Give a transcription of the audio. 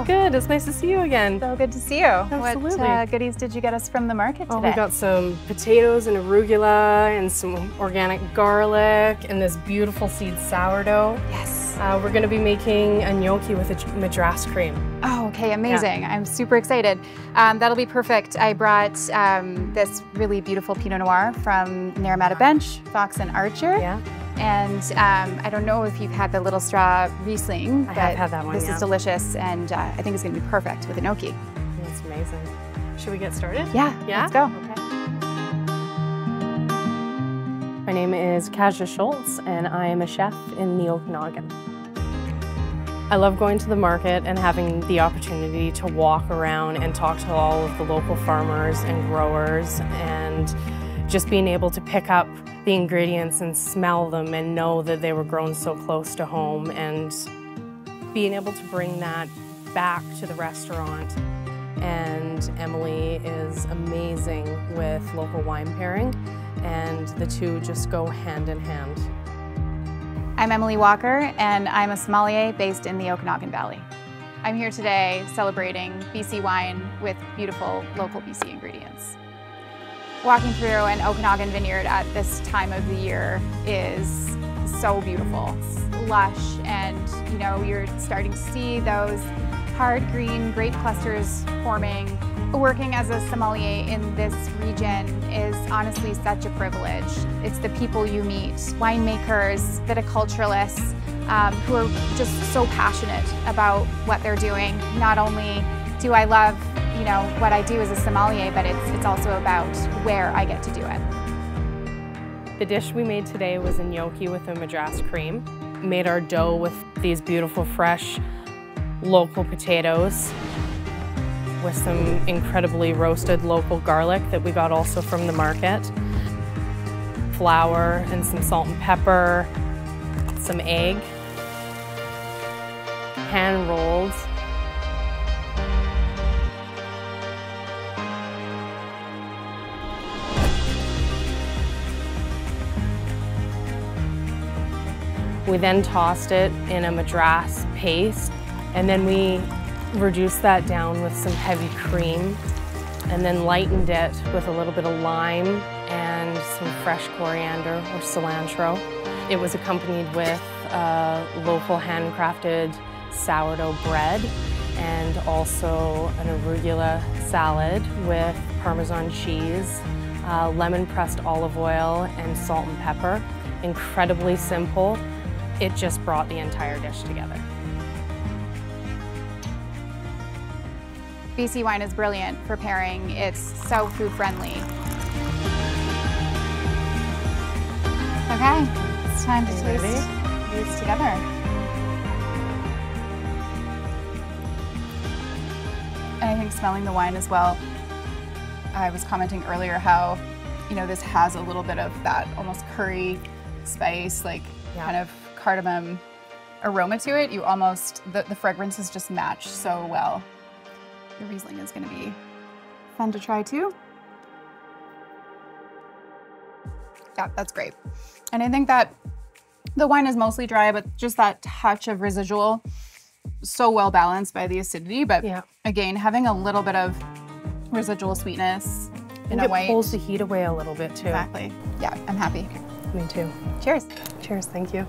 you? Good. It's nice to see you again. So good to see you. Absolutely. What goodies did you get us from the market today? Oh, we got some potatoes and arugula and some organic garlic and this beautiful seed sourdough. Yes. We're going to be making a gnocchi with a madras cream. Oh, okay, amazing. Yeah. I'm super excited. That'll be perfect. I brought this really beautiful Pinot Noir from Naramata Bench, Fox and Archer. Yeah. And I don't know if you've had the little straw Riesling. I have had that one, This is delicious, and I think it's going to be perfect with a gnocchi. That's amazing. Should we get started? Yeah, let's go. Okay. My name is Kasia Schultz, and I am a chef in the Okanagan. I love going to the market and having the opportunity to walk around and talk to all of the local farmers and growers, and just being able to pick up the ingredients and smell them and know that they were grown so close to home, and being able to bring that back to the restaurant. And Emily is amazing with local wine pairing, and the two just go hand in hand. I'm Emily Walker, and I'm a sommelier based in the Okanagan Valley. I'm here today celebrating BC wine with beautiful local BC ingredients. Walking through an Okanagan vineyard at this time of the year is so beautiful. It's lush, and you're starting to see those hard green grape clusters forming. Working as a sommelier in this region is honestly such a privilege. It's the people you meet, winemakers, viticulturalists, who are just so passionate about what they're doing. Not only do I love what I do as a sommelier, but it's also about where I get to do it. The dish we made today was a gnocchi with a madras cream. Made our dough with these beautiful fresh local potatoes with some incredibly roasted local garlic that we got also from the market. Flour and some salt and pepper, some egg, hand rolled. We then tossed it in a madras paste, and then we reduced that down with some heavy cream, and then lightened it with a little bit of lime and some fresh coriander or cilantro. It was accompanied with local handcrafted sourdough bread and also an arugula salad with Parmesan cheese, lemon pressed olive oil, and salt and pepper. Incredibly simple. It just brought the entire dish together. BC wine is brilliant for pairing. It's so food friendly. Okay, it's time to taste these together. And I think smelling the wine as well, I was commenting earlier how, this has a little bit of that almost curry spice, kind of cardamom aroma to it. You almost, the fragrances just match so well. The Riesling is going to be fun to try too. Yeah, that's great. And I think that the wine is mostly dry, but just that touch of residual, so well balanced by the acidity. But again, having a little bit of residual sweetness in a white. It pulls the heat away a little bit too. Exactly. Yeah, I'm happy. Me too. Cheers. Cheers, thank you.